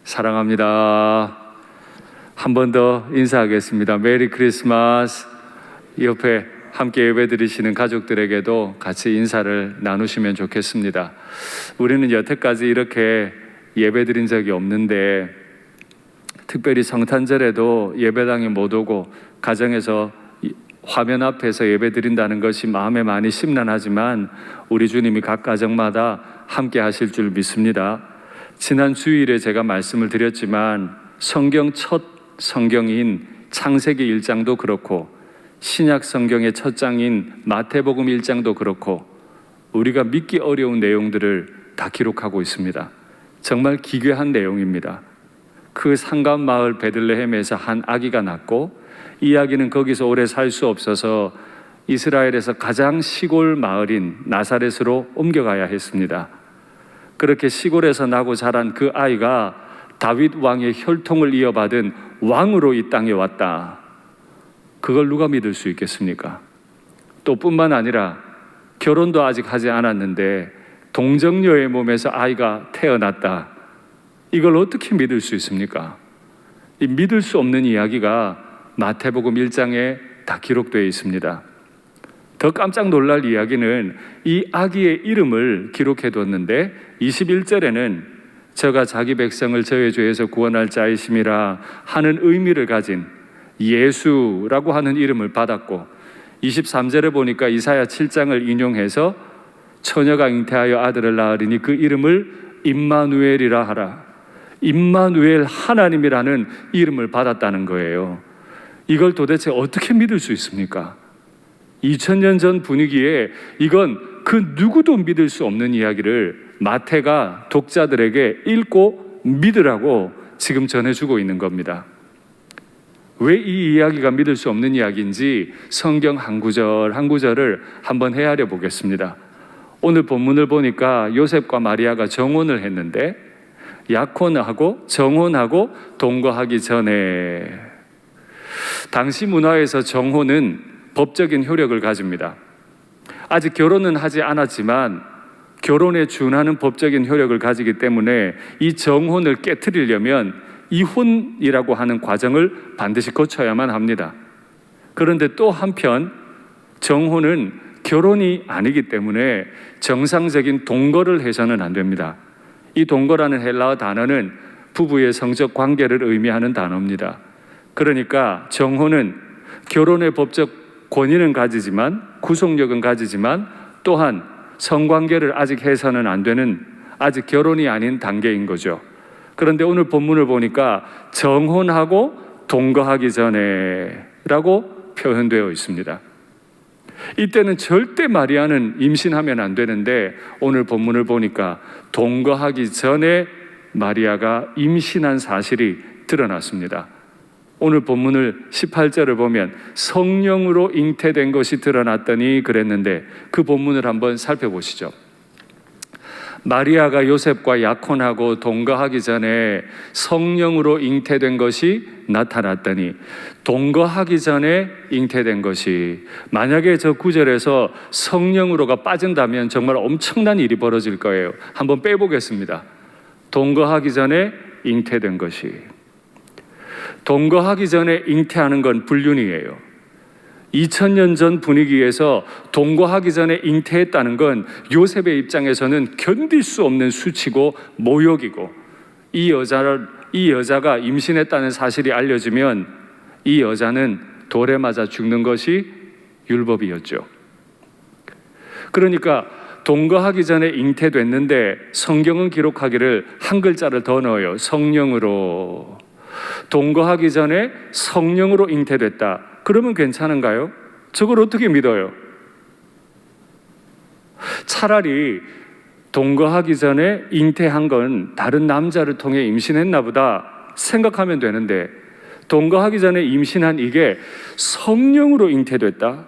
사랑합니다. 한 번 더 인사하겠습니다. 메리 크리스마스. 옆에 함께 예배드리시는 가족들에게도 같이 인사를 나누시면 좋겠습니다. 우리는 여태까지 이렇게 예배드린 적이 없는데, 특별히 성탄절에도 예배당에 못 오고 가정에서 화면 앞에서 예배드린다는 것이 마음에 많이 심란하지만 우리 주님이 각 가정마다 함께 하실 줄 믿습니다. 지난 주일에 제가 말씀을 드렸지만 성경 첫 성경인 창세기 1장도 그렇고 신약 성경의 첫 장인 마태복음 1장도 그렇고 우리가 믿기 어려운 내용들을 다 기록하고 있습니다. 정말 기괴한 내용입니다. 그 산간 마을 베들레헴에서 한 아기가 낳고 이 아기는 거기서 오래 살 수 없어서 이스라엘에서 가장 시골 마을인 나사렛으로 옮겨가야 했습니다. 그렇게 시골에서 나고 자란 그 아이가 다윗 왕의 혈통을 이어받은 왕으로 이 땅에 왔다. 그걸 누가 믿을 수 있겠습니까? 또 뿐만 아니라 결혼도 아직 하지 않았는데 동정녀의 몸에서 아이가 태어났다. 이걸 어떻게 믿을 수 있습니까? 이 믿을 수 없는 이야기가 마태복음 1장에 다 기록되어 있습니다. 더 깜짝 놀랄 이야기는 이 아기의 이름을 기록해 뒀는데 21절에는 저가 자기 백성을 저의 죄에서 구원할 자이심이라 하는 의미를 가진 예수라고 하는 이름을 받았고, 23절에 보니까 이사야 7장을 인용해서 처녀가 잉태하여 아들을 낳으리니 그 이름을 임마누엘이라 하라. 임마누엘, 하나님이라는 이름을 받았다는 거예요. 이걸 도대체 어떻게 믿을 수 있습니까? 2000년 전 분위기에 이건 그 누구도 믿을 수 없는 이야기를 마태가 독자들에게 읽고 믿으라고 지금 전해주고 있는 겁니다. 왜 이 이야기가 믿을 수 없는 이야기인지 성경 한 구절 한 구절을 한번 헤아려 보겠습니다. 오늘 본문을 보니까 요셉과 마리아가 정혼을 했는데 약혼하고 정혼하고 동거하기 전에, 당시 문화에서 정혼은 법적인 효력을 가집니다. 아직 결혼은 하지 않았지만 결혼에 준하는 법적인 효력을 가지기 때문에 이 정혼을 깨트리려면 이혼이라고 하는 과정을 반드시 거쳐야만 합니다. 그런데 또 한편 정혼은 결혼이 아니기 때문에 정상적인 동거를 해서는 안 됩니다. 이 동거라는 헬라어 단어는 부부의 성적 관계를 의미하는 단어입니다. 그러니까 정혼은 결혼의 법적 권위는 가지지만, 구속력은 가지지만 또한 성관계를 아직 해서는 안 되는, 아직 결혼이 아닌 단계인 거죠. 그런데 오늘 본문을 보니까 정혼하고 동거하기 전에 라고 표현되어 있습니다. 이때는 절대 마리아는 임신하면 안 되는데 오늘 본문을 보니까 동거하기 전에 마리아가 임신한 사실이 드러났습니다. 오늘 본문을 18절을 보면 성령으로 잉태된 것이 드러났더니 그랬는데, 그 본문을 한번 살펴보시죠. 마리아가 요셉과 약혼하고 동거하기 전에 성령으로 잉태된 것이 나타났더니, 동거하기 전에 잉태된 것이, 만약에 저 구절에서 성령으로가 빠진다면 정말 엄청난 일이 벌어질 거예요. 한번 빼보겠습니다. 동거하기 전에 잉태된 것이. 동거하기 전에 잉태하는 건 불륜이에요. 2000년 전 분위기에서 동거하기 전에 잉태했다는 건 요셉의 입장에서는 견딜 수 없는 수치고 모욕이고, 이 여자가 임신했다는 사실이 알려지면 이 여자는 돌에 맞아 죽는 것이 율법이었죠. 그러니까 동거하기 전에 잉태됐는데 성경은 기록하기를 한 글자를 더 넣어요. 성령으로. 동거하기 전에 성령으로 잉태됐다. 그러면 괜찮은가요? 저걸 어떻게 믿어요? 차라리 동거하기 전에 잉태한 건 다른 남자를 통해 임신했나 보다 생각하면 되는데, 동거하기 전에 임신한 이게 성령으로 잉태됐다?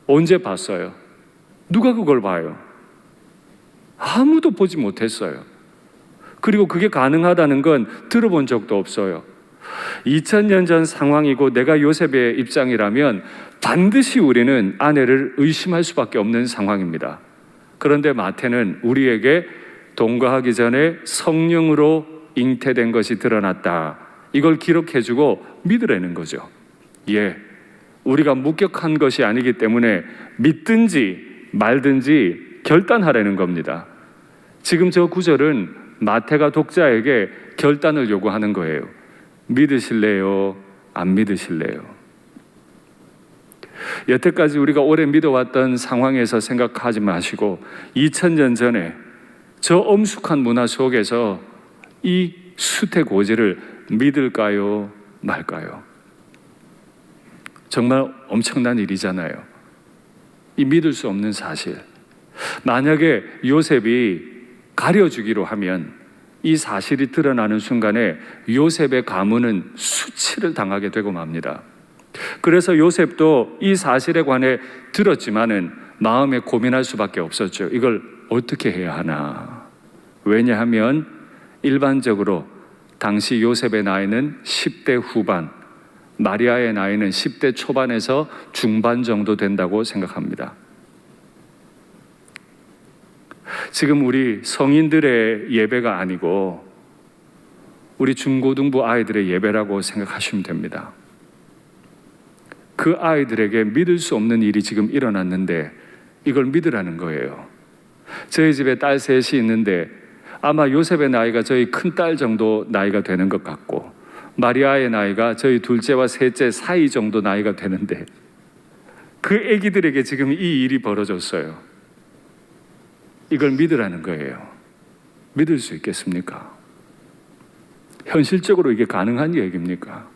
언제 봤어요? 누가 그걸 봐요? 아무도 보지 못했어요. 그리고 그게 가능하다는 건 들어본 적도 없어요. 2000년 전 상황이고 내가 요셉의 입장이라면 반드시 우리는 아내를 의심할 수밖에 없는 상황입니다. 그런데 마태는 우리에게 동거하기 전에 성령으로 잉태된 것이 드러났다. 이걸 기록해주고 믿으라는 거죠. 예, 우리가 목격한 것이 아니기 때문에 믿든지 말든지 결단하라는 겁니다. 지금 저 구절은 마태가 독자에게 결단을 요구하는 거예요. 믿으실래요? 안 믿으실래요? 여태까지 우리가 오래 믿어왔던 상황에서 생각하지 마시고 2000년 전에 저 엄숙한 문화 속에서 이 수태고지를 믿을까요? 말까요? 정말 엄청난 일이잖아요. 이 믿을 수 없는 사실. 만약에 요셉이 가려주기로 하면 이 사실이 드러나는 순간에 요셉의 가문은 수치를 당하게 되고 맙니다. 그래서 요셉도 이 사실에 관해 들었지만은 마음에 고민할 수밖에 없었죠. 이걸 어떻게 해야 하나? 왜냐하면 일반적으로 당시 요셉의 나이는 10대 후반, 마리아의 나이는 10대 초반에서 중반 정도 된다고 생각합니다. 지금 우리 성인들의 예배가 아니고 우리 중고등부 아이들의 예배라고 생각하시면 됩니다. 그 아이들에게 믿을 수 없는 일이 지금 일어났는데 이걸 믿으라는 거예요. 저희 집에 딸 셋이 있는데 아마 요셉의 나이가 저희 큰딸 정도 나이가 되는 것 같고 마리아의 나이가 저희 둘째와 셋째 사이 정도 나이가 되는데 그 아기들에게 지금 이 일이 벌어졌어요. 이걸 믿으라는 거예요. 믿을 수 있겠습니까? 현실적으로 이게 가능한 얘기입니까?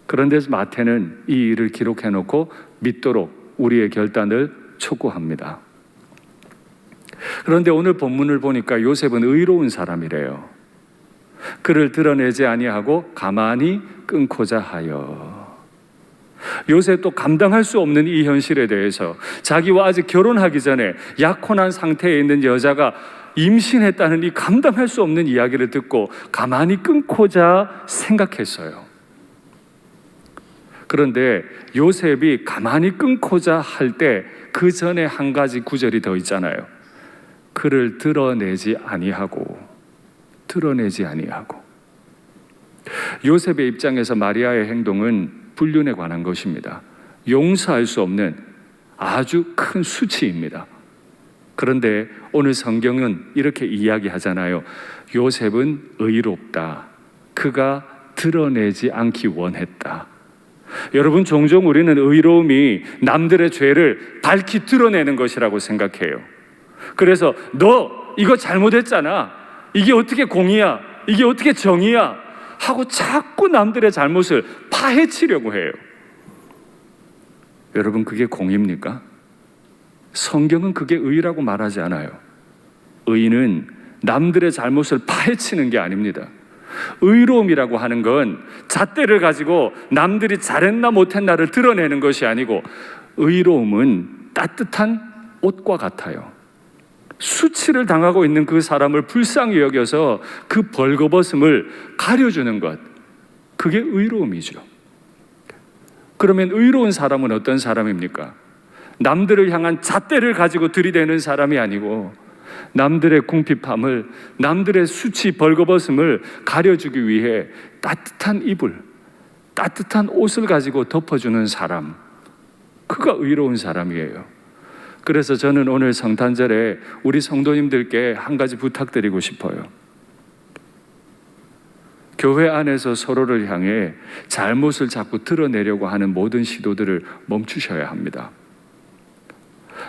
그런데 마태는 이 일을 기록해 놓고 믿도록 우리의 결단을 촉구합니다. 그런데 오늘 본문을 보니까 요셉은 의로운 사람이래요. 그를 드러내지 아니하고 가만히 끊고자 하여. 요셉도 감당할 수 없는 이 현실에 대해서 자기와 아직 결혼하기 전에 약혼한 상태에 있는 여자가 임신했다는 이 감당할 수 없는 이야기를 듣고 가만히 끊고자 생각했어요. 그런데 요셉이 가만히 끊고자 할 때 그 전에 한 가지 구절이 더 있잖아요. 그를 드러내지 아니하고. 요셉의 입장에서 마리아의 행동은 불륜에 관한 것입니다. 용서할 수 없는 아주 큰 수치입니다. 그런데 오늘 성경은 이렇게 이야기하잖아요. 요셉은 의롭다. 그가 드러내지 않기 원했다. 여러분, 종종 우리는 의로움이 남들의 죄를 밝히 드러내는 것이라고 생각해요. 그래서 너 이거 잘못했잖아. 이게 어떻게 공의야? 이게 어떻게 정의야? 하고 자꾸 남들의 잘못을 파헤치려고 해요. 여러분, 그게 공의입니까? 성경은 그게 의라고 말하지 않아요. 의는 남들의 잘못을 파헤치는 게 아닙니다. 의로움이라고 하는 건 잣대를 가지고 남들이 잘했나 못했나를 드러내는 것이 아니고 의로움은 따뜻한 옷과 같아요. 수치를 당하고 있는 그 사람을 불쌍히 여겨서 그 벌거벗음을 가려주는 것, 그게 의로움이죠. 그러면 의로운 사람은 어떤 사람입니까? 남들을 향한 잣대를 가지고 들이대는 사람이 아니고 남들의 궁핍함을, 남들의 수치 벌거벗음을 가려주기 위해 따뜻한 이불, 따뜻한 옷을 가지고 덮어주는 사람, 그가 의로운 사람이에요. 그래서 저는 오늘 성탄절에 우리 성도님들께 한 가지 부탁드리고 싶어요. 교회 안에서 서로를 향해 잘못을 자꾸 드러내려고 하는 모든 시도들을 멈추셔야 합니다.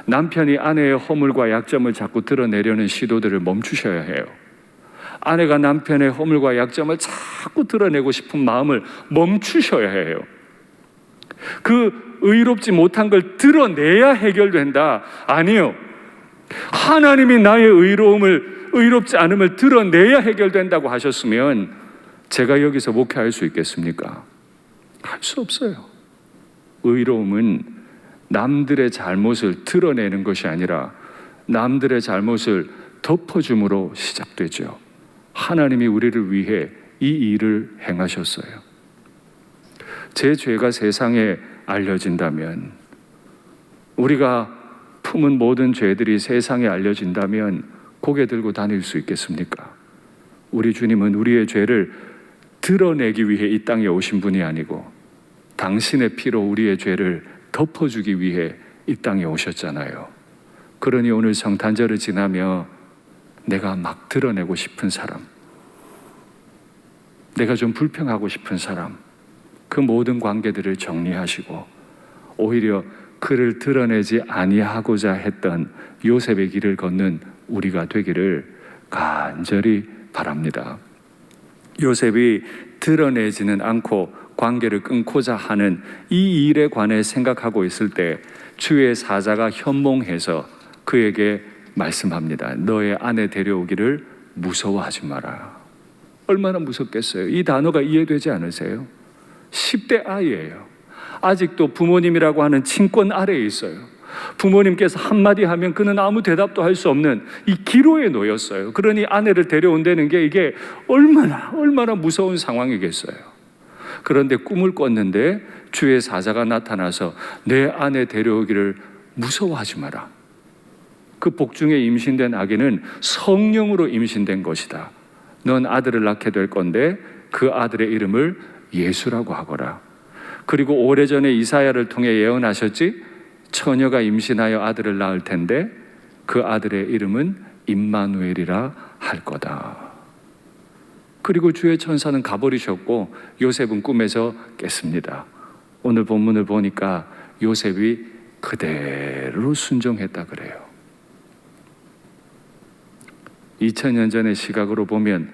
남편이 아내의 허물과 약점을 자꾸 드러내려는 시도들을 멈추셔야 해요. 아내가 남편의 허물과 약점을 자꾸 드러내고 싶은 마음을 멈추셔야 해요. 그 의롭지 못한 걸 드러내야 해결된다. 아니요. 하나님이 나의 의롭지 않음을 드러내야 해결된다고 하셨으면 제가 여기서 목회할 수 있겠습니까? 할 수 없어요. 의로움은 남들의 잘못을 드러내는 것이 아니라 남들의 잘못을 덮어줌으로 시작되죠. 하나님이 우리를 위해 이 일을 행하셨어요. 제 죄가 세상에 알려진다면, 우리가 품은 모든 죄들이 세상에 알려진다면 고개 들고 다닐 수 있겠습니까? 우리 주님은 우리의 죄를 드러내기 위해 이 땅에 오신 분이 아니고 당신의 피로 우리의 죄를 덮어주기 위해 이 땅에 오셨잖아요. 그러니 오늘 성탄절을 지나며 내가 막 드러내고 싶은 사람, 내가 좀 불평하고 싶은 사람, 그 모든 관계들을 정리하시고 오히려 그를 드러내지 아니하고자 했던 요셉의 길을 걷는 우리가 되기를 간절히 바랍니다. 요셉이 드러내지는 않고 관계를 끊고자 하는 이 일에 관해 생각하고 있을 때 주의 사자가 현몽해서 그에게 말씀합니다. 너의 아내 데려오기를 무서워하지 마라. 얼마나 무섭겠어요? 이 단어가 이해되지 않으세요? 10대 아이예요. 아직도 부모님이라고 하는 친권 아래에 있어요. 부모님께서 한마디 하면 그는 아무 대답도 할 수 없는 이 기로에 놓였어요. 그러니 아내를 데려온다는 게 이게 얼마나 무서운 상황이겠어요. 그런데 꿈을 꿨는데 주의 사자가 나타나서 내 아내 데려오기를 무서워하지 마라. 그 복중에 임신된 아기는 성령으로 임신된 것이다. 넌 아들을 낳게 될 건데 그 아들의 이름을 예수라고 하거라. 그리고 오래전에 이사야를 통해 예언하셨지? 처녀가 임신하여 아들을 낳을 텐데 그 아들의 이름은 임마누엘이라 할 거다. 그리고 주의 천사는 가버리셨고 요셉은 꿈에서 깼습니다. 오늘 본문을 보니까 요셉이 그대로 순종했다 그래요. 2000년 전의 시각으로 보면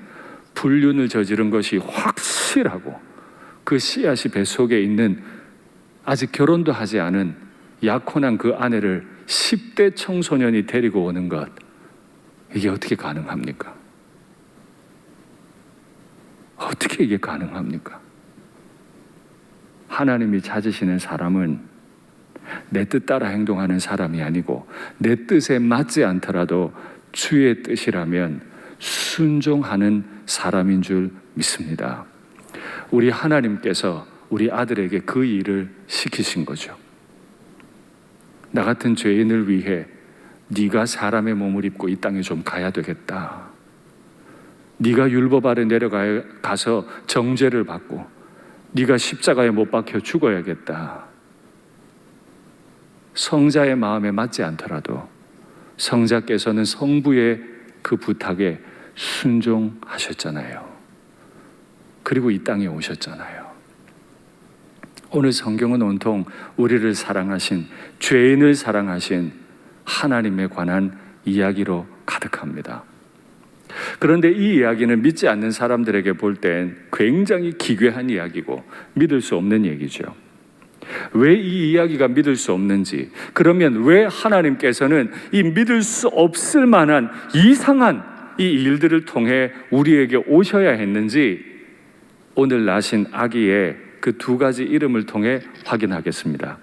불륜을 저지른 것이 확실하고 그 씨앗이 뱃속에 있는 아직 결혼도 하지 않은 약혼한 그 아내를 10대 청소년이 데리고 오는 것, 이게 어떻게 가능합니까? 어떻게 이게 가능합니까? 하나님이 찾으시는 사람은 내 뜻 따라 행동하는 사람이 아니고 내 뜻에 맞지 않더라도 주의 뜻이라면 순종하는 사람인 줄 믿습니다. 우리 하나님께서 우리 아들에게 그 일을 시키신 거죠. 나 같은 죄인을 위해 네가 사람의 몸을 입고 이 땅에 좀 가야 되겠다. 네가 율법 아래 내려가서 정죄를 받고 네가 십자가에 못 박혀 죽어야겠다. 성자의 마음에 맞지 않더라도 성자께서는 성부의 그 부탁에 순종하셨잖아요. 그리고 이 땅에 오셨잖아요. 오늘 성경은 온통 우리를 사랑하신, 죄인을 사랑하신 하나님에 관한 이야기로 가득합니다. 그런데 이 이야기는 믿지 않는 사람들에게 볼 땐 굉장히 기괴한 이야기고 믿을 수 없는 얘기죠. 왜 이 이야기가 믿을 수 없는지, 그러면 왜 하나님께서는 이 믿을 수 없을 만한 이상한 이 일들을 통해 우리에게 오셔야 했는지 오늘 나신 아기의 그 두 가지 이름을 통해 확인하겠습니다.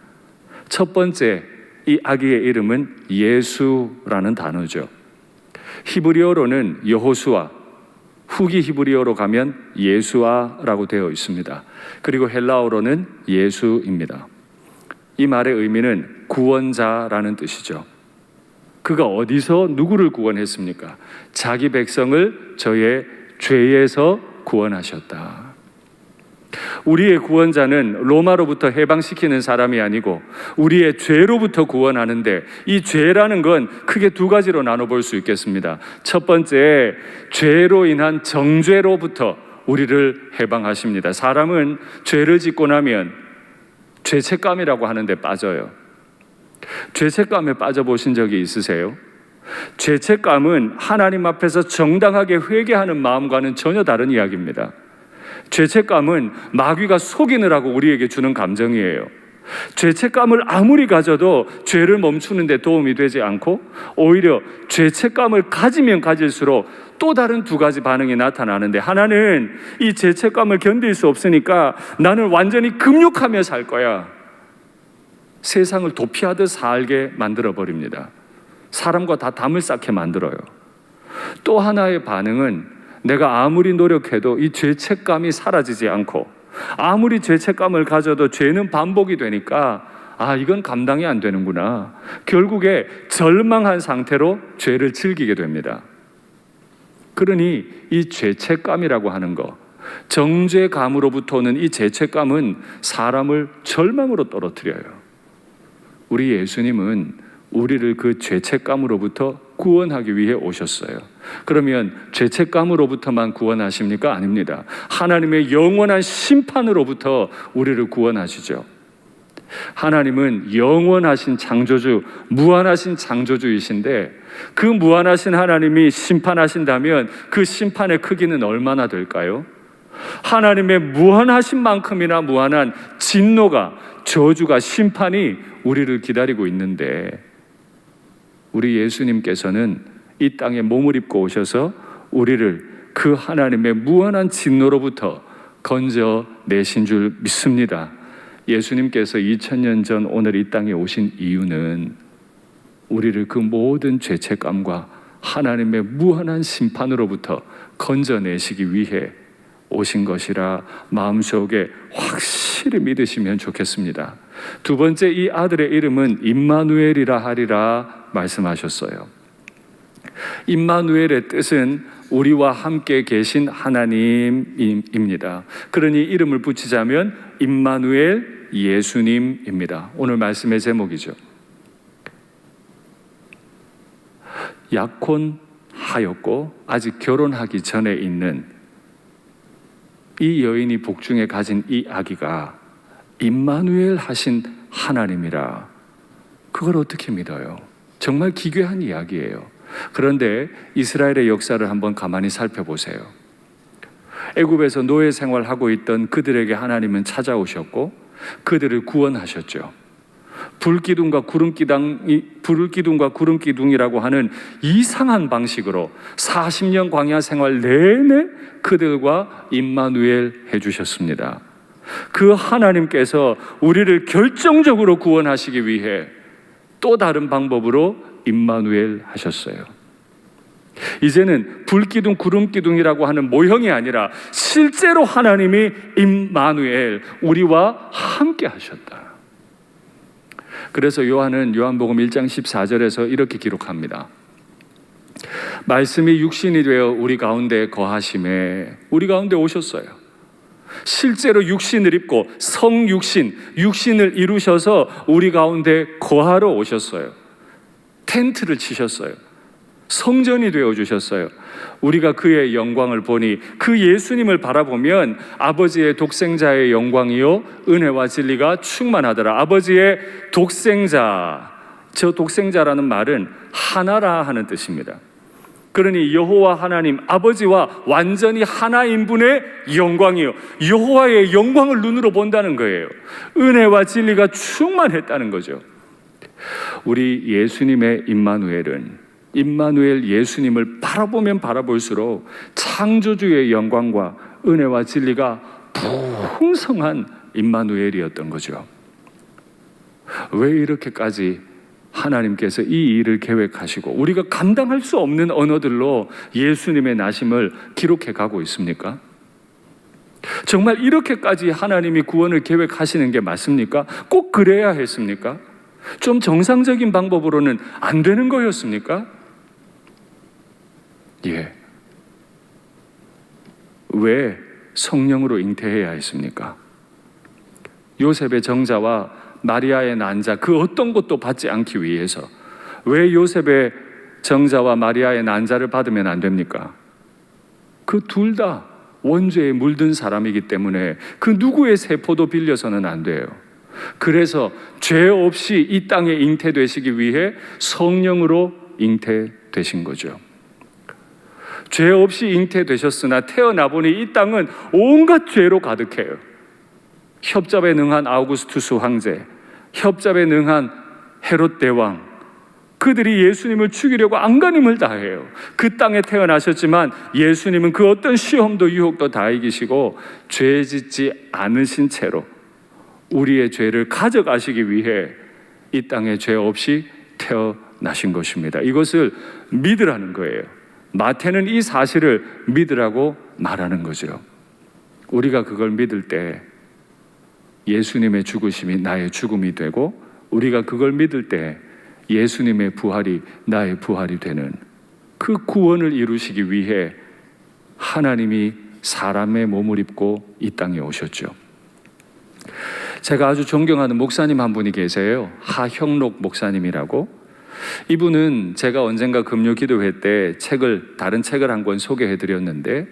첫 번째, 이 아기의 이름은 예수라는 단어죠. 히브리어로는 여호수아, 후기 히브리어로 가면 예수아라고 되어 있습니다. 그리고 헬라어로는 예수입니다. 이 말의 의미는 구원자라는 뜻이죠. 그가 어디서 누구를 구원했습니까? 자기 백성을 저의 죄에서 구원하셨다. 우리의 구원자는 로마로부터 해방시키는 사람이 아니고 우리의 죄로부터 구원하는데, 이 죄라는 건 크게 두 가지로 나눠볼 수 있겠습니다. 첫 번째, 죄로 인한 정죄로부터 우리를 해방하십니다. 사람은 죄를 짓고 나면 죄책감이라고 하는데 빠져요. 죄책감에 빠져보신 적이 있으세요? 죄책감은 하나님 앞에서 정당하게 회개하는 마음과는 전혀 다른 이야기입니다. 죄책감은 마귀가 속이느라고 우리에게 주는 감정이에요. 죄책감을 아무리 가져도 죄를 멈추는 데 도움이 되지 않고 오히려 죄책감을 가지면 가질수록 또 다른 두 가지 반응이 나타나는데, 하나는 이 죄책감을 견딜 수 없으니까 나는 완전히 금욕하며 살 거야. 세상을 도피하듯 살게 만들어버립니다. 사람과 다 담을 쌓게 만들어요. 또 하나의 반응은 내가 아무리 노력해도 이 죄책감이 사라지지 않고 아무리 죄책감을 가져도 죄는 반복이 되니까 이건 감당이 안 되는구나. 결국에 절망한 상태로 죄를 즐기게 됩니다. 그러니 이 죄책감이라고 하는 거, 정죄감으로부터 오는 이 죄책감은 사람을 절망으로 떨어뜨려요. 우리 예수님은 우리를 그 죄책감으로부터 구원하기 위해 오셨어요. 그러면 죄책감으로부터만 구원하십니까? 아닙니다. 하나님의 영원한 심판으로부터 우리를 구원하시죠. 하나님은 영원하신 창조주, 무한하신 창조주이신데 그 무한하신 하나님이 심판하신다면 그 심판의 크기는 얼마나 될까요? 하나님의 무한하신 만큼이나 무한한 진노가, 저주가, 심판이 우리를 기다리고 있는데 우리 예수님께서는 이 땅에 몸을 입고 오셔서 우리를 그 하나님의 무한한 진노로부터 건져내신 줄 믿습니다. 예수님께서 2000년 전 오늘 이 땅에 오신 이유는 우리를 그 모든 죄책감과 하나님의 무한한 심판으로부터 건져내시기 위해 오신 것이라 마음속에 확실히 믿으시면 좋겠습니다. 두 번째, 이 아들의 이름은 임마누엘이라 하리라 말씀하셨어요. 임마누엘의 뜻은 우리와 함께 계신 하나님입니다. 그러니 이름을 붙이자면 임마누엘, 예수님입니다. 오늘 말씀의 제목이죠. 약혼하였고 아직 결혼하기 전에 있는 이 여인이 복중에 가진 이 아기가 임마누엘 하신 하나님이라. 그걸 어떻게 믿어요? 정말 기괴한 이야기예요. 그런데 이스라엘의 역사를 한번 가만히 살펴보세요. 애굽에서 노예 생활하고 있던 그들에게 하나님은 찾아오셨고 그들을 구원하셨죠. 불기둥과 구름기둥이라고 하는 이상한 방식으로 40년 광야 생활 내내 그들과 임마누엘 해주셨습니다. 그 하나님께서 우리를 결정적으로 구원하시기 위해 또 다른 방법으로 임마누엘 하셨어요. 이제는 불기둥, 구름기둥이라고 하는 모형이 아니라 실제로 하나님이 임마누엘, 우리와 함께 하셨다. 그래서 요한은 요한복음 1장 14절에서 이렇게 기록합니다. 말씀이 육신이 되어 우리 가운데 거하심에, 우리 가운데 오셨어요. 실제로 육신을 입고 성육신, 육신을 이루셔서 우리 가운데 거하러 오셨어요. 텐트를 치셨어요. 성전이 되어주셨어요. 우리가 그의 영광을 보니, 그 예수님을 바라보면 아버지의 독생자의 영광이요 은혜와 진리가 충만하더라. 아버지의 독생자, 저 독생자라는 말은 하나라 하는 뜻입니다. 그러니 여호와 하나님 아버지와 완전히 하나인 분의 영광이요, 여호와의 영광을 눈으로 본다는 거예요. 은혜와 진리가 충만했다는 거죠. 우리 예수님의 임마누엘 예수님을 바라보면 바라볼수록 창조주의 영광과 은혜와 진리가 풍성한 임마누엘이었던 거죠. 왜 이렇게까지 하나님께서 이 일을 계획하시고 우리가 감당할 수 없는 언어들로 예수님의 나심을 기록해 가고 있습니까? 정말 이렇게까지 하나님이 구원을 계획하시는 게 맞습니까? 꼭 그래야 했습니까? 좀 정상적인 방법으로는 안 되는 거였습니까? 예. 왜 성령으로 잉태해야 했습니까? 요셉의 정자와 마리아의 난자, 그 어떤 것도 받지 않기 위해서 왜 요셉의 정자와 마리아의 난자를 받으면 안 됩니까? 그 둘 다 원죄에 물든 사람이기 때문에 그 누구의 세포도 빌려서는 안 돼요. 그래서 죄 없이 이 땅에 잉태되시기 위해 성령으로 잉태되신 거죠. 죄 없이 잉태되셨으나 태어나 보니 이 땅은 온갖 죄로 가득해요. 협잡에 능한 아우구스투스 황제, 협잡에 능한 헤롯 대왕, 그들이 예수님을 죽이려고 안간힘을 다해요. 그 땅에 태어나셨지만 예수님은 그 어떤 시험도 유혹도 다 이기시고 죄 짓지 않으신 채로 우리의 죄를 가져가시기 위해 이 땅에 죄 없이 태어나신 것입니다. 이것을 믿으라는 거예요. 마태는 이 사실을 믿으라고 말하는 거죠. 우리가 그걸 믿을 때 예수님의 죽으심이 나의 죽음이 되고, 우리가 그걸 믿을 때 예수님의 부활이 나의 부활이 되는, 그 구원을 이루시기 위해 하나님이 사람의 몸을 입고 이 땅에 오셨죠. 제가 아주 존경하는 목사님 한 분이 계세요. 하형록 목사님이라고. 이분은 제가 언젠가 금요 기도회 때 다른 책을 한 권 소개해 드렸는데,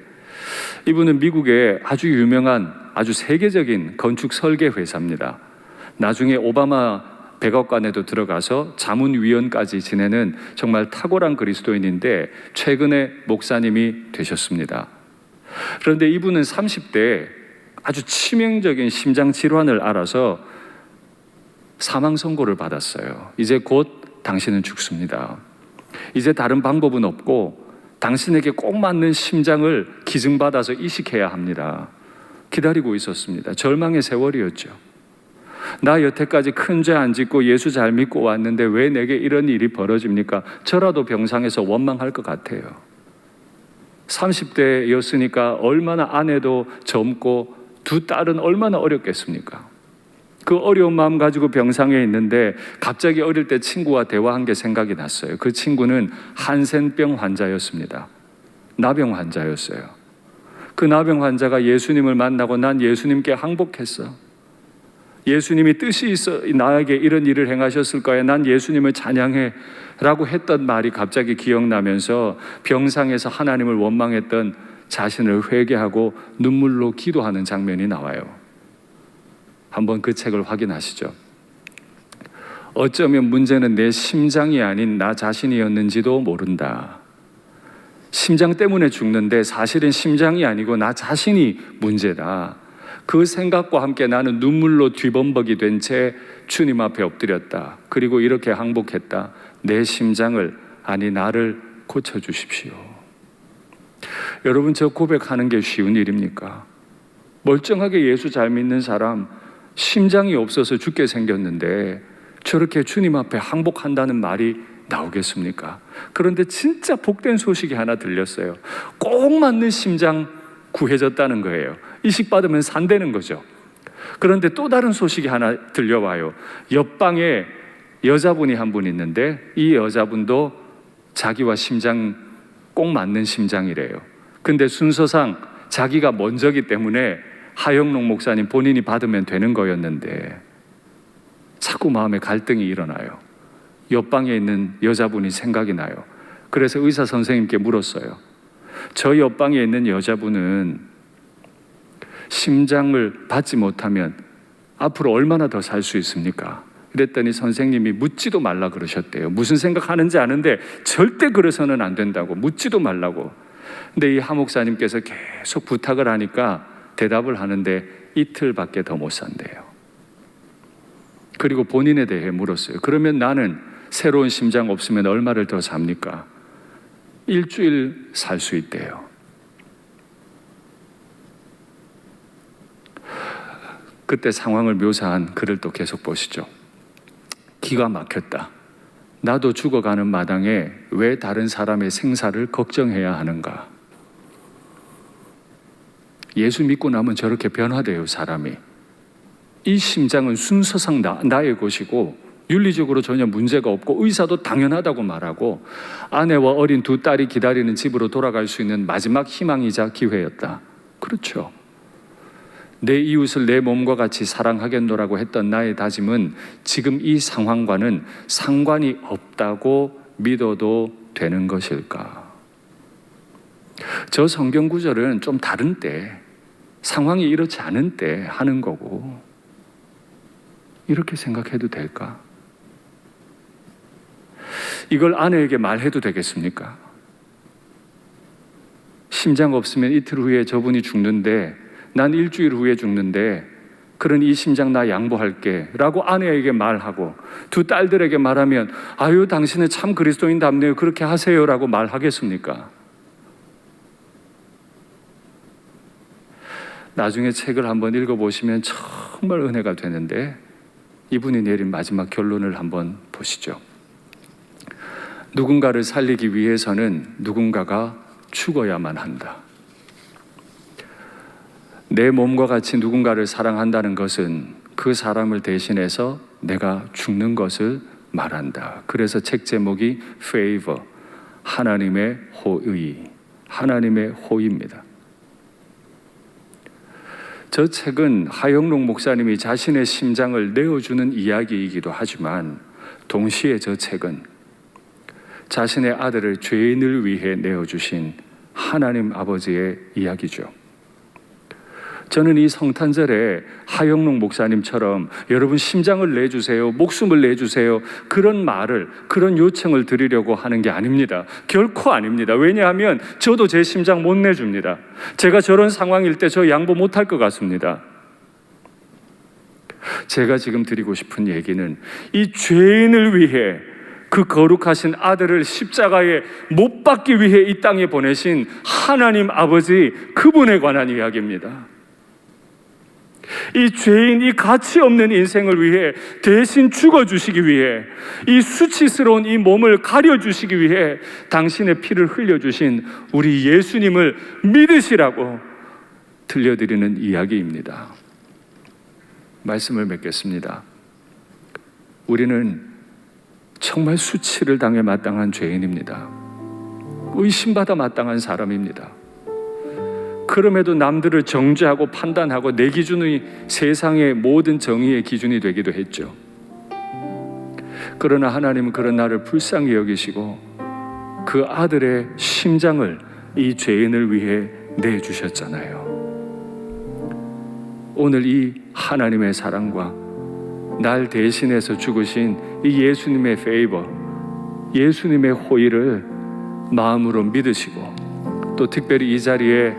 이분은 미국의 아주 유명한 아주 세계적인 건축 설계 회사입니다. 나중에 오바마 백악관에도 들어가서 자문위원까지 지내는 정말 탁월한 그리스도인인데 최근에 목사님이 되셨습니다. 그런데 이분은 30대에 아주 치명적인 심장 질환을 앓아서 사망 선고를 받았어요. 이제 곧 당신은 죽습니다. 이제 다른 방법은 없고 당신에게 꼭 맞는 심장을 기증받아서 이식해야 합니다. 기다리고 있었습니다. 절망의 세월이었죠. 나 여태까지 큰 죄 안 짓고 예수 잘 믿고 왔는데 왜 내게 이런 일이 벌어집니까? 저라도 병상에서 원망할 것 같아요. 30대였으니까 얼마나 아내도 젊고 두 딸은 얼마나 어렵겠습니까? 그 어려운 마음 가지고 병상에 있는데 갑자기 어릴 때 친구와 대화한 게 생각이 났어요. 그 친구는 한센병 환자였습니다. 나병 환자였어요. 그 나병 환자가 예수님을 만나고 난 예수님께 항복했어. 예수님이 뜻이 있어 나에게 이런 일을 행하셨을 거야. 난 예수님을 찬양해 라고 했던 말이 갑자기 기억나면서 병상에서 하나님을 원망했던 자신을 회개하고 눈물로 기도하는 장면이 나와요. 한번 그 책을 확인하시죠. 어쩌면 문제는 내 심장이 아닌 나 자신이었는지도 모른다. 심장 때문에 죽는데 사실은 심장이 아니고 나 자신이 문제다. 그 생각과 함께 나는 눈물로 뒤범벅이 된 채 주님 앞에 엎드렸다. 그리고 이렇게 항복했다. 내 심장을, 아니 나를 고쳐주십시오. 여러분, 저 고백하는 게 쉬운 일입니까? 멀쩡하게 예수 잘 믿는 사람, 심장이 없어서 죽게 생겼는데 저렇게 주님 앞에 항복한다는 말이 나오겠습니까? 그런데 진짜 복된 소식이 하나 들렸어요. 꼭 맞는 심장 구해졌다는 거예요. 이식받으면 산다는 거죠. 그런데 또 다른 소식이 하나 들려와요. 옆방에 여자분이 한 분 있는데 이 여자분도 자기와 심장 꼭 맞는 심장이래요. 근데 순서상 자기가 먼저기 때문에 하영록 목사님 본인이 받으면 되는 거였는데 자꾸 마음에 갈등이 일어나요. 옆방에 있는 여자분이 생각이 나요. 그래서 의사 선생님께 물었어요. 저 옆방에 있는 여자분은 심장을 받지 못하면 앞으로 얼마나 더 살 수 있습니까? 그랬더니 선생님이 묻지도 말라 그러셨대요. 무슨 생각하는지 아는데 절대 그래서는 안 된다고, 묻지도 말라고. 근데 이 하 목사님께서 계속 부탁을 하니까 대답을 하는데 이틀밖에 더 못 산대요. 그리고 본인에 대해 물었어요. 그러면 나는 새로운 심장 없으면 얼마를 더 삽니까? 일주일 살 수 있대요. 그때 상황을 묘사한 글을 또 계속 보시죠. 기가 막혔다. 나도 죽어가는 마당에 왜 다른 사람의 생사를 걱정해야 하는가? 예수 믿고 나면 저렇게 변화돼요, 사람이. 이 심장은 순서상 나의 것이고 윤리적으로 전혀 문제가 없고 의사도 당연하다고 말하고 아내와 어린 두 딸이 기다리는 집으로 돌아갈 수 있는 마지막 희망이자 기회였다. 그렇죠. 내 이웃을 내 몸과 같이 사랑하겠노라고 했던 나의 다짐은 지금 이 상황과는 상관이 없다고 믿어도 되는 것일까? 저 성경 구절은 좀 다른 때, 상황이 이렇지 않은 때 하는 거고, 이렇게 생각해도 될까? 이걸 아내에게 말해도 되겠습니까? 심장 없으면 이틀 후에 저분이 죽는데 난 일주일 후에 죽는데 그런 이 심장 나 양보할게 라고 아내에게 말하고 두 딸들에게 말하면 아유 당신은 참 그리스도인답네요 그렇게 하세요 라고 말하겠습니까? 나중에 책을 한번 읽어보시면 정말 은혜가 되는데 이분이 내린 마지막 결론을 한번 보시죠. 누군가를 살리기 위해서는 누군가가 죽어야만 한다. 내 몸과 같이 누군가를 사랑한다는 것은 그 사람을 대신해서 내가 죽는 것을 말한다. 그래서 책 제목이 Favor, 하나님의 호의, 하나님의 호의입니다. 저 책은 하영록 목사님이 자신의 심장을 내어주는 이야기이기도 하지만 동시에 저 책은 자신의 아들을 죄인을 위해 내어주신 하나님 아버지의 이야기죠. 저는 이 성탄절에 하영록 목사님처럼 여러분 심장을 내주세요, 목숨을 내주세요, 그런 말을, 그런 요청을 드리려고 하는 게 아닙니다. 결코 아닙니다. 왜냐하면 저도 제 심장 못 내줍니다. 제가 저런 상황일 때 저 양보 못할 것 같습니다. 제가 지금 드리고 싶은 얘기는 이 죄인을 위해 그 거룩하신 아들을 십자가에 못 박기 위해 이 땅에 보내신 하나님 아버지, 그분에 관한 이야기입니다. 이 죄인, 이 가치 없는 인생을 위해 대신 죽어주시기 위해, 이 수치스러운 이 몸을 가려주시기 위해 당신의 피를 흘려주신 우리 예수님을 믿으시라고 들려드리는 이야기입니다. 말씀을 맺겠습니다. 우리는 정말 수치를 당해 마땅한 죄인입니다. 의심받아 마땅한 사람입니다. 그럼에도 남들을 정죄하고 판단하고 내 기준이 세상의 모든 정의의 기준이 되기도 했죠. 그러나 하나님은 그런 나를 불쌍히 여기시고 그 아들의 심장을 이 죄인을 위해 내주셨잖아요. 오늘 이 하나님의 사랑과 날 대신해서 죽으신 이 예수님의 페이버, 예수님의 호의를 마음으로 믿으시고, 또 특별히 이 자리에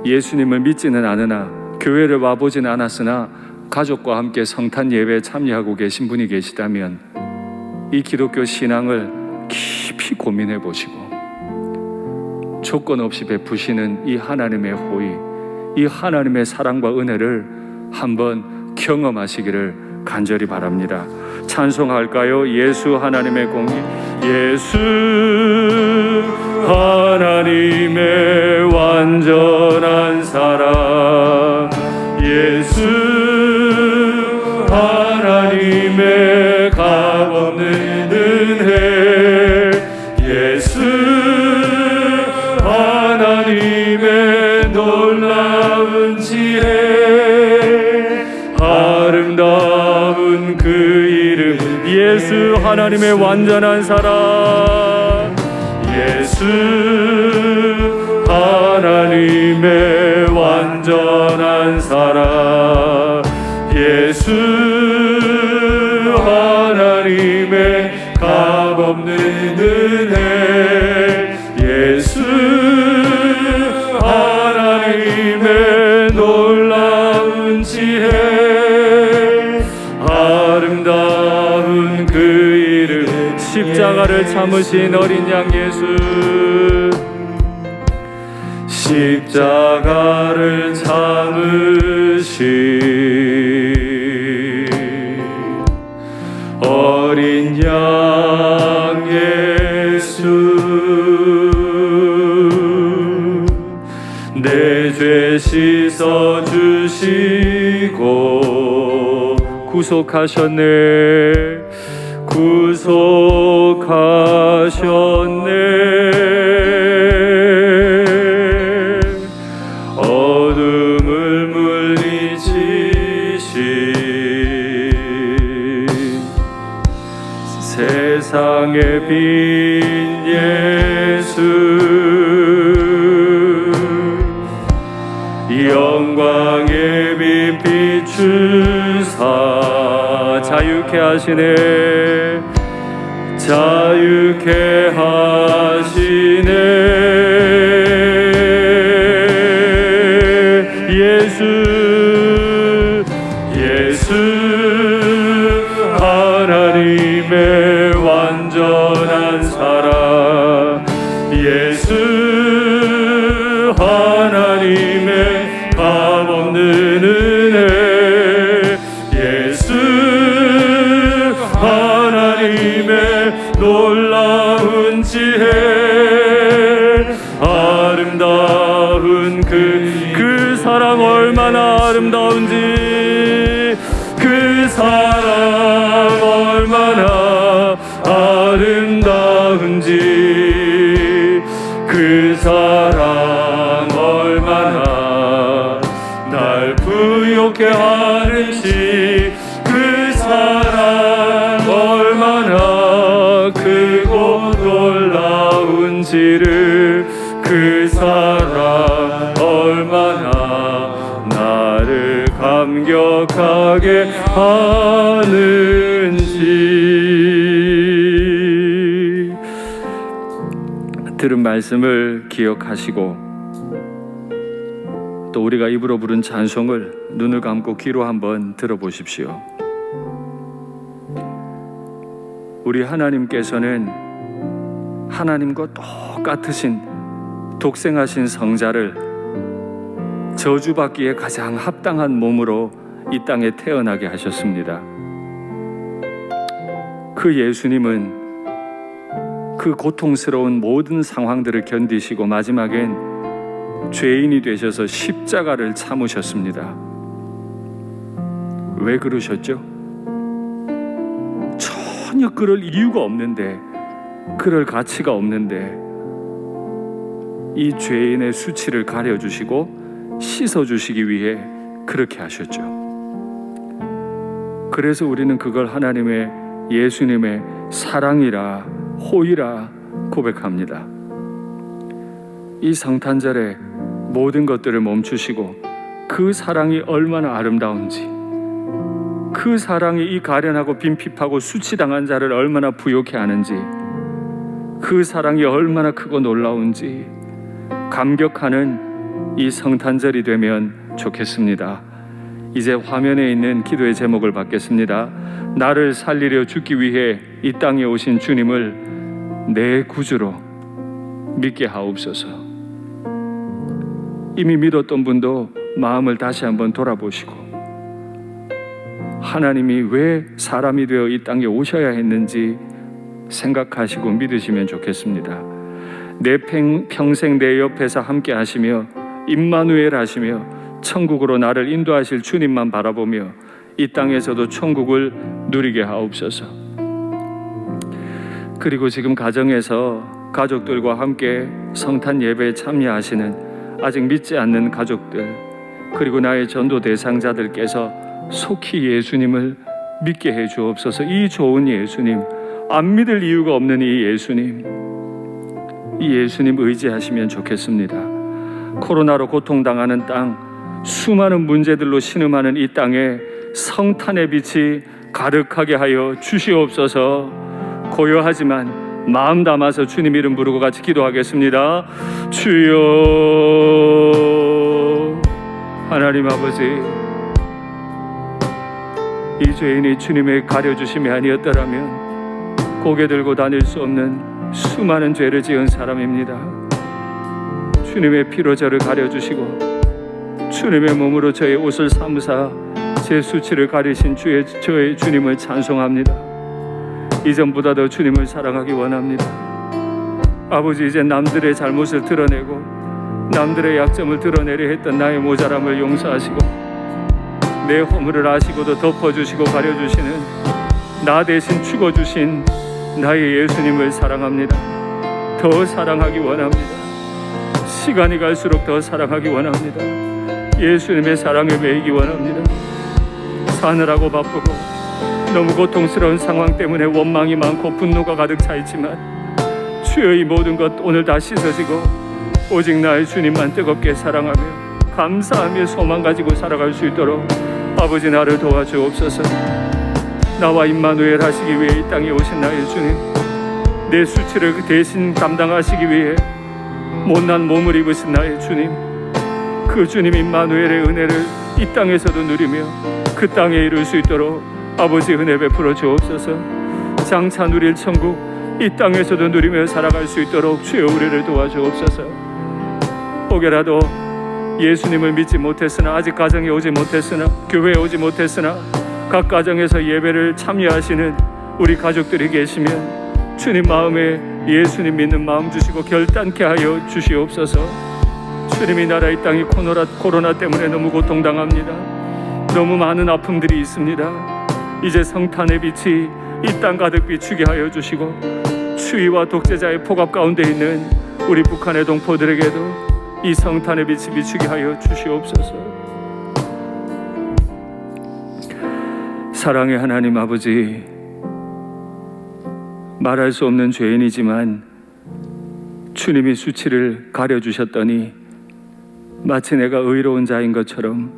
예수님을 믿지는 않으나 교회를 와보진 않았으나 가족과 함께 성탄 예배에 참여하고 계신 분이 계시다면 이 기독교 신앙을 깊이 고민해 보시고 조건 없이 베푸시는 이 하나님의 호의, 이 하나님의 사랑과 은혜를 한번 경험하시기를 간절히 바랍니다. 찬송할까요? 예수 하나님의 공의, 예수 하나님의 완전한 사랑, 예수 하나님의 값없는 은혜, 예수 하나님의 놀라운 지혜, 아름다운 그 이름, 예수 하나님의 완전한 사랑, 예수 하나님의 완전한 사랑, 예수 하나님의 값없는 은혜, 예수 하나님의 놀라운 지혜, 아름다운 그 이름, 십자가를 참으신 어린 양 예수, 십자가를 참으신 어린 양 예수, 내 죄 씻어주시고 구속하셨네, 어둠을 물리치신 세상의 빛 예수, 영광의 빛 비추사 자유케 하시네, 자유케 하시네, 예수 하나님의 완전한 사랑, 예수 하나님의 값없는 은혜, 예수 하나님의 놀라운 지혜, 아름다운 그 사랑 얼마나 아름다운지, 그 사랑 얼마나 아름다운지, 그 그 사랑 얼마나 날 부욕해 하는지, 그 사랑 얼마나 크고 놀라운지를, 그 사랑 얼마나 나를 감격하게 하는지. 들은 말씀을 기억하시고 또 우리가 입으로 부른 찬송을 눈을 감고 귀로 한번 들어보십시오. 우리 하나님께서는 하나님과 똑같으신 독생하신 성자를 저주받기에 가장 합당한 몸으로 이 땅에 태어나게 하셨습니다. 그 예수님은 그 고통스러운 모든 상황들을 견디시고 마지막엔 죄인이 되셔서 십자가를 참으셨습니다. 왜 그러셨죠? 전혀 그럴 이유가 없는데, 그럴 가치가 없는데 이 죄인의 수치를 가려주시고 씻어주시기 위해 그렇게 하셨죠. 그래서 우리는 그걸 하나님의, 예수님의 사랑이라, 호의라 고백합니다. 이 성탄절에 모든 것들을 멈추시고 그 사랑이 얼마나 아름다운지, 그 사랑이 이 가련하고 빈핍하고 수치당한 자를 얼마나 부욕해 하는지, 그 사랑이 얼마나 크고 놀라운지 감격하는 이 성탄절이 되면 좋겠습니다. 이제 화면에 있는 기도의 제목을 받겠습니다. 나를 살리려 죽기 위해 이 땅에 오신 주님을 내 구주로 믿게 하옵소서. 이미 믿었던 분도 마음을 다시 한번 돌아보시고 하나님이 왜 사람이 되어 이 땅에 오셔야 했는지 생각하시고 믿으시면 좋겠습니다. 내 평생 내 옆에서 함께 하시며 임마누엘 하시며 천국으로 나를 인도하실 주님만 바라보며 이 땅에서도 천국을 누리게 하옵소서. 그리고 지금 가정에서 가족들과 함께 성탄 예배에 참여하시는 아직 믿지 않는 가족들, 그리고 나의 전도 대상자들께서 속히 예수님을 믿게 해 주옵소서. 이 좋은 예수님, 안 믿을 이유가 없는 이 예수님, 이 예수님 의지하시면 좋겠습니다. 코로나로 고통당하는 땅, 수많은 문제들로 신음하는 이 땅에 성탄의 빛이 가득하게 하여 주시옵소서. 고요하지만 마음 담아서 주님 이름 부르고 같이 기도하겠습니다. 주여, 하나님 아버지, 이 죄인이 주님의 가려주심이 아니었더라면 고개 들고 다닐 수 없는 수많은 죄를 지은 사람입니다. 주님의 피로 저를 가려주시고 주님의 몸으로 저의 옷을 삼으사 제 수치를 가리신 저의 주님을 찬송합니다. 이전보다 더 주님을 사랑하기 원합니다. 아버지, 이제 남들의 잘못을 드러내고 남들의 약점을 드러내려 했던 나의 모자람을 용서하시고 내 허물을 아시고도 덮어주시고 가려주시는 나 대신 죽어주신 나의 예수님을 사랑합니다. 더 사랑하기 원합니다. 시간이 갈수록 더 사랑하기 원합니다. 예수님의 사랑에 매이기 원합니다. 사느라고 바쁘고 너무 고통스러운 상황 때문에 원망이 많고 분노가 가득 차 있지만 주여, 이 모든 것 오늘 다 씻어지고 오직 나의 주님만 뜨겁게 사랑하며 감사하며 소망 가지고 살아갈 수 있도록 아버지 나를 도와주옵소서. 나와 임마누엘 하시기 위해 이 땅에 오신 나의 주님, 내 수치를 대신 감당하시기 위해 못난 몸을 입으신 나의 주님, 그 주님 임마누엘의 은혜를 이 땅에서도 누리며 그 땅에 이룰 수 있도록 아버지 은혜 베풀어 주옵소서. 장차 누릴 천국 이 땅에서도 누리며 살아갈 수 있도록 주여 우리를 도와주옵소서. 혹여라도 예수님을 믿지 못했으나, 아직 가정에 오지 못했으나, 교회에 오지 못했으나 각 가정에서 예배를 참여하시는 우리 가족들이 계시면 주님 마음에 예수님 믿는 마음 주시고 결단케 하여 주시옵소서. 주님이 나라 이 땅이 코로나 때문에 너무 고통당합니다. 너무 많은 아픔들이 있습니다. 이제 성탄의 빛이 이 땅 가득 비추게 하여 주시고 추위와 독재자의 폭압 가운데 있는 우리 북한의 동포들에게도 이 성탄의 빛이 비추게 하여 주시옵소서. 사랑의 하나님 아버지, 말할 수 없는 죄인이지만 주님이 수치를 가려주셨더니 마치 내가 의로운 자인 것처럼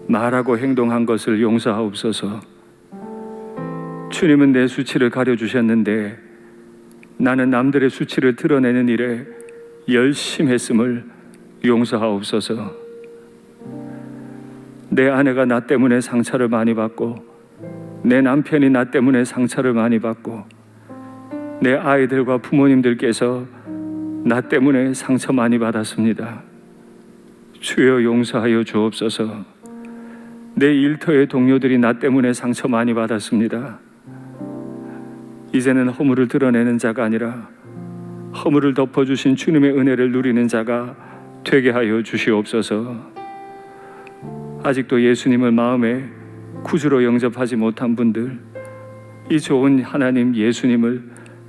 말하고 행동한 것을 용서하옵소서. 주님은 내 수치를 가려주셨는데 나는 남들의 수치를 드러내는 일에 열심했음을 용서하옵소서. 내 아내가 나 때문에 상처를 많이 받고 내 남편이 나 때문에 상처를 많이 받고 내 아이들과 부모님들께서 나 때문에 상처 많이 받았습니다. 주여 용서하여 주옵소서. 내 일터의 동료들이 나 때문에 상처 많이 받았습니다. 이제는 허물을 드러내는 자가 아니라 허물을 덮어주신 주님의 은혜를 누리는 자가 되게 하여 주시옵소서. 아직도 예수님을 마음에 구주로 영접하지 못한 분들, 이 좋은 하나님 예수님을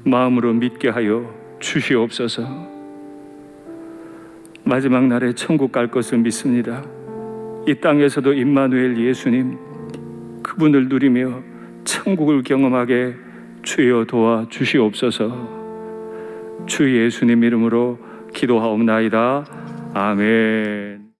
마음으로 믿게 하여 주시옵소서. 마지막 날에 천국 갈 것을 믿습니다. 이 땅에서도 임마누엘 예수님, 그분을 누리며 천국을 경험하게 주여 도와 주시옵소서. 주 예수님 이름으로 기도하옵나이다. 아멘.